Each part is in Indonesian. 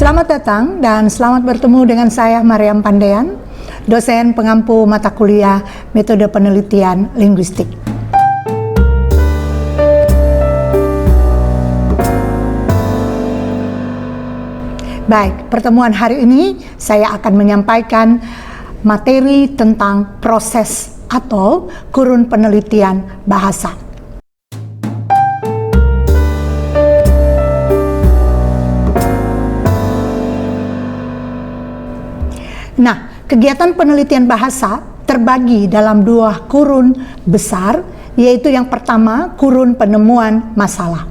Selamat datang dan selamat bertemu dengan saya Mariam Pandean, dosen pengampu mata kuliah metode penelitian linguistik. Baik, pertemuan hari ini saya akan menyampaikan materi tentang proses atau kurun penelitian bahasa. Nah, kegiatan penelitian bahasa terbagi dalam dua kurun besar, yaitu yang pertama, kurun penemuan masalah.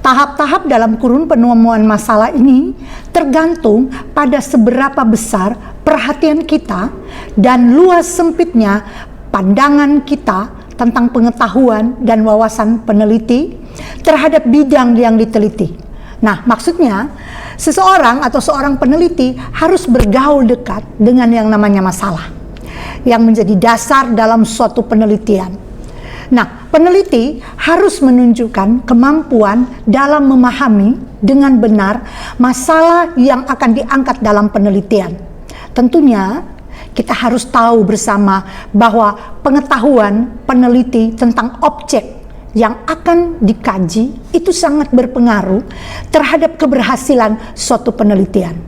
Tahap-tahap dalam kurun penemuan masalah ini tergantung pada seberapa besar perhatian kita dan luas sempitnya pandangan kita tentang pengetahuan dan wawasan peneliti terhadap bidang yang diteliti. Nah, maksudnya seseorang atau seorang peneliti harus bergaul dekat dengan yang namanya masalah yang menjadi dasar dalam suatu penelitian. Nah, peneliti harus menunjukkan kemampuan dalam memahami dengan benar masalah yang akan diangkat dalam penelitian. Tentunya kita harus tahu bersama bahwa pengetahuan peneliti tentang objek yang akan dikaji itu sangat berpengaruh terhadap keberhasilan suatu penelitian.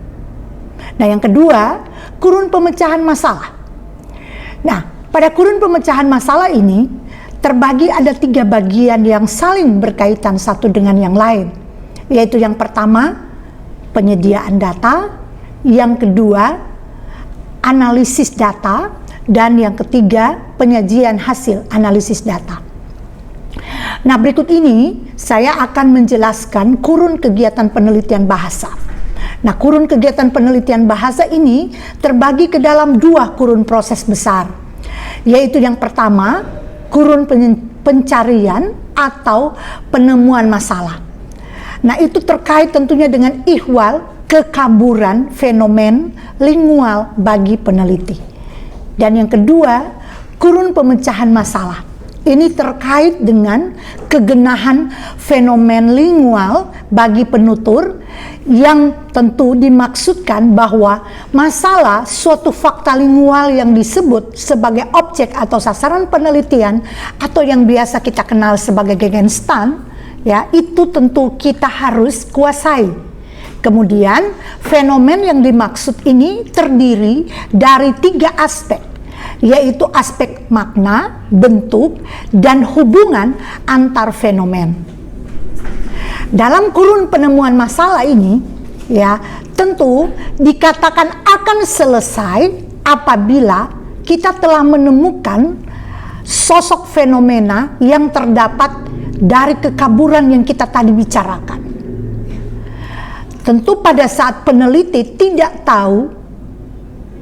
Nah, yang kedua, kurun pemecahan masalah. Nah, pada kurun pemecahan masalah ini terbagi ada 3 bagian yang saling berkaitan satu dengan yang lain, yaitu yang pertama, penyediaan data, yang kedua, analisis data, dan yang ketiga, penyajian hasil analisis data. Nah, berikut ini saya akan menjelaskan kurun kegiatan penelitian bahasa. Nah, kurun kegiatan penelitian bahasa ini terbagi ke dalam 2 kurun proses besar, yaitu yang pertama, kurun pencarian atau penemuan masalah. Nah, itu terkait tentunya dengan ihwal kekaburan fenomen lingual bagi peneliti. Dan yang kedua, kurun pemecahan masalah. Ini terkait dengan kegenahan fenomen lingual bagi penutur yang tentu dimaksudkan bahwa masalah suatu fakta lingual yang disebut sebagai objek atau sasaran penelitian atau yang biasa kita kenal sebagai Gegenstand, ya, itu tentu kita harus kuasai. Kemudian fenomen yang dimaksud ini terdiri dari 3 aspek, yaitu aspek makna, bentuk, dan hubungan antar fenomen. Dalam kurun penemuan masalah ini, ya, tentu dikatakan akan selesai apabila kita telah menemukan sosok fenomena yang terdapat dari kekaburan yang kita tadi bicarakan. Tentu pada saat peneliti tidak tahu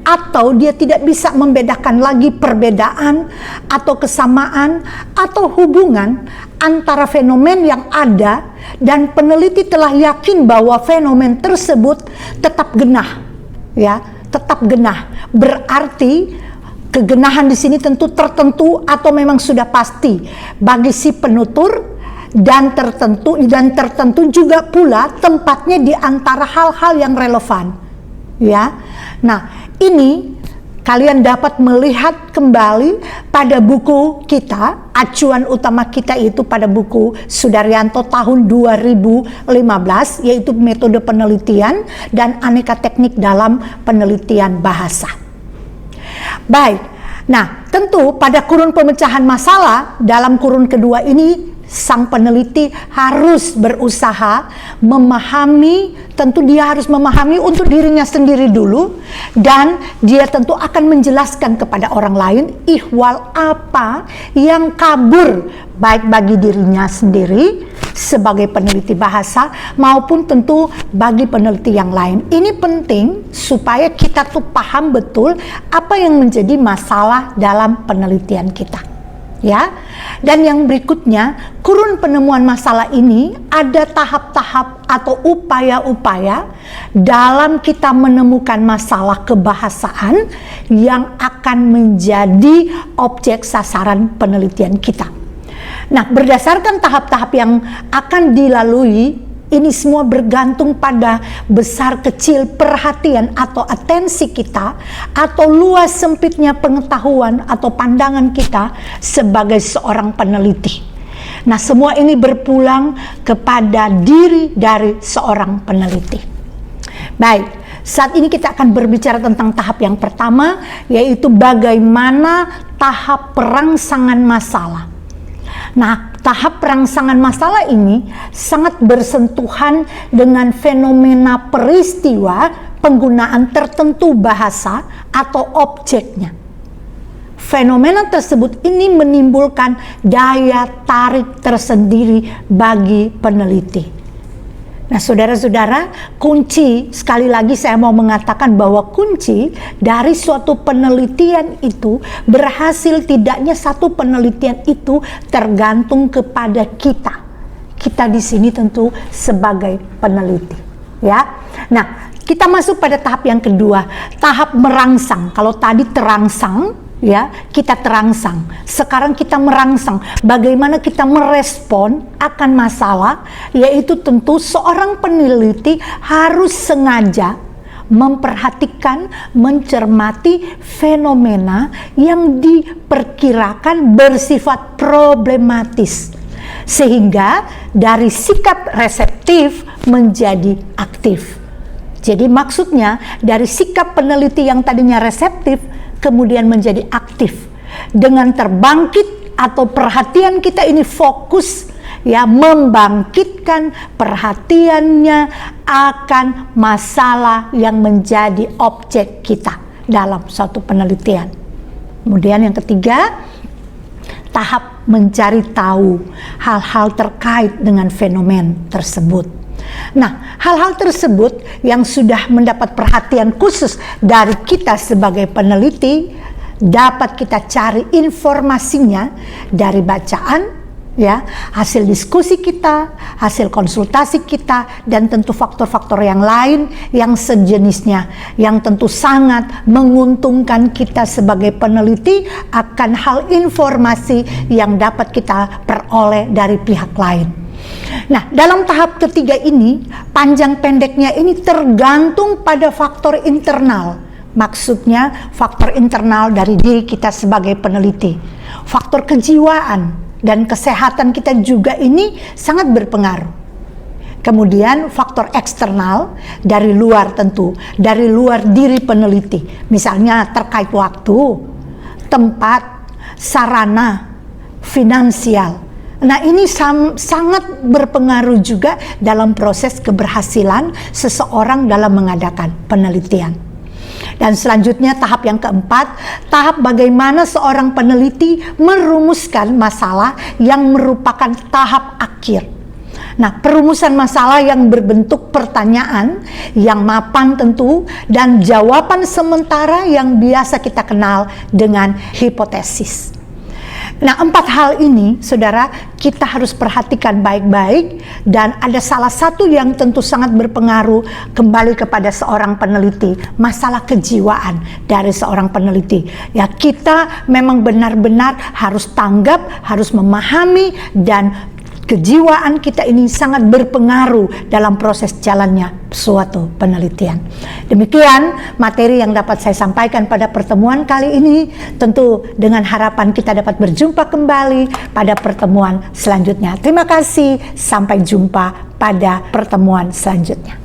atau dia tidak bisa membedakan lagi perbedaan atau kesamaan atau hubungan antara fenomen yang ada dan peneliti telah yakin bahwa fenomen tersebut tetap genah, ya, tetap genah. Berarti kegenahan di sini tentu tertentu atau memang sudah pasti bagi si penutur dan tertentu juga pula tempatnya di antara hal-hal yang relevan, ya. Nah, ini kalian dapat melihat kembali pada buku kita, acuan utama kita itu pada buku Sudaryanto tahun 2015, yaitu metode penelitian dan aneka teknik dalam penelitian bahasa. Baik, nah tentu pada kurun pemecahan masalah dalam kurun kedua ini sang peneliti harus berusaha memahami, tentu dia harus memahami untuk dirinya sendiri dulu, dan dia tentu akan menjelaskan kepada orang lain ihwal apa yang kabur baik bagi dirinya sendiri sebagai peneliti bahasa maupun tentu bagi peneliti yang lain. Ini penting supaya kita tuh paham betul apa yang menjadi masalah dalam penelitian kita. Ya, dan yang berikutnya, kurun penemuan masalah ini ada tahap-tahap atau upaya-upaya dalam kita menemukan masalah kebahasaan yang akan menjadi objek sasaran penelitian kita. Nah, berdasarkan tahap-tahap yang akan dilalui Ini semua bergantung pada besar kecil perhatian atau atensi kita, atau luas sempitnya pengetahuan atau pandangan kita sebagai seorang peneliti. Nah, semua ini berpulang kepada diri dari seorang peneliti. Baik, saat ini kita akan berbicara tentang tahap yang pertama, yaitu bagaimana tahap perangsangan masalah. Nah, tahap perangsangan masalah ini sangat bersentuhan dengan fenomena peristiwa penggunaan tertentu bahasa atau objeknya. Fenomena tersebut ini menimbulkan daya tarik tersendiri bagi peneliti. Nah, saudara-saudara, kunci, sekali lagi saya mau mengatakan bahwa kunci dari suatu penelitian itu, berhasil tidaknya satu penelitian itu tergantung kepada kita. Kita di sini tentu sebagai peneliti, ya. Nah, kita masuk pada tahap yang kedua, tahap merangsang. Kalau tadi terangsang, ya, kita terangsang. Sekarang kita merangsang. Bagaimana kita merespon akan masalah, yaitu tentu seorang peneliti harus sengaja memperhatikan, mencermati fenomena yang diperkirakan bersifat problematis, sehingga dari sikap reseptif menjadi aktif. Jadi maksudnya dari sikap peneliti yang tadinya reseptif kemudian menjadi aktif, dengan terbangkit atau perhatian kita ini fokus, ya, membangkitkan perhatiannya akan masalah yang menjadi objek kita dalam suatu penelitian. Kemudian yang ketiga, tahap mencari tahu hal-hal terkait dengan fenomen tersebut. Nah, hal-hal tersebut yang sudah mendapat perhatian khusus dari kita sebagai peneliti, dapat kita cari informasinya dari bacaan, ya, hasil diskusi kita, hasil konsultasi kita, dan tentu faktor-faktor yang lain yang sejenisnya, yang tentu sangat menguntungkan kita sebagai peneliti akan hal informasi yang dapat kita peroleh dari pihak lain. Nah, dalam tahap ketiga ini, panjang pendeknya ini tergantung pada faktor internal. Maksudnya faktor internal dari diri kita sebagai peneliti. Faktor kejiwaan dan kesehatan kita juga ini sangat berpengaruh. Kemudian faktor eksternal dari luar, tentu dari luar diri peneliti. Misalnya terkait waktu, tempat, sarana, finansial. Nah, ini sangat berpengaruh juga dalam proses keberhasilan seseorang dalam mengadakan penelitian. Dan selanjutnya tahap yang keempat, tahap bagaimana seorang peneliti merumuskan masalah yang merupakan tahap akhir. Nah, perumusan masalah yang berbentuk pertanyaan yang mapan tentu, dan jawaban sementara yang biasa kita kenal dengan hipotesis. Nah, 4 hal ini, saudara, kita harus perhatikan baik-baik, dan ada salah satu yang tentu sangat berpengaruh kembali kepada seorang peneliti, masalah kejiwaan dari seorang peneliti. Ya, kita memang benar-benar harus tanggap, harus memahami, dan kejiwaan kita ini sangat berpengaruh dalam proses jalannya suatu penelitian. Demikian materi yang dapat saya sampaikan pada pertemuan kali ini. Tentu dengan harapan kita dapat berjumpa kembali pada pertemuan selanjutnya. Terima kasih, sampai jumpa pada pertemuan selanjutnya.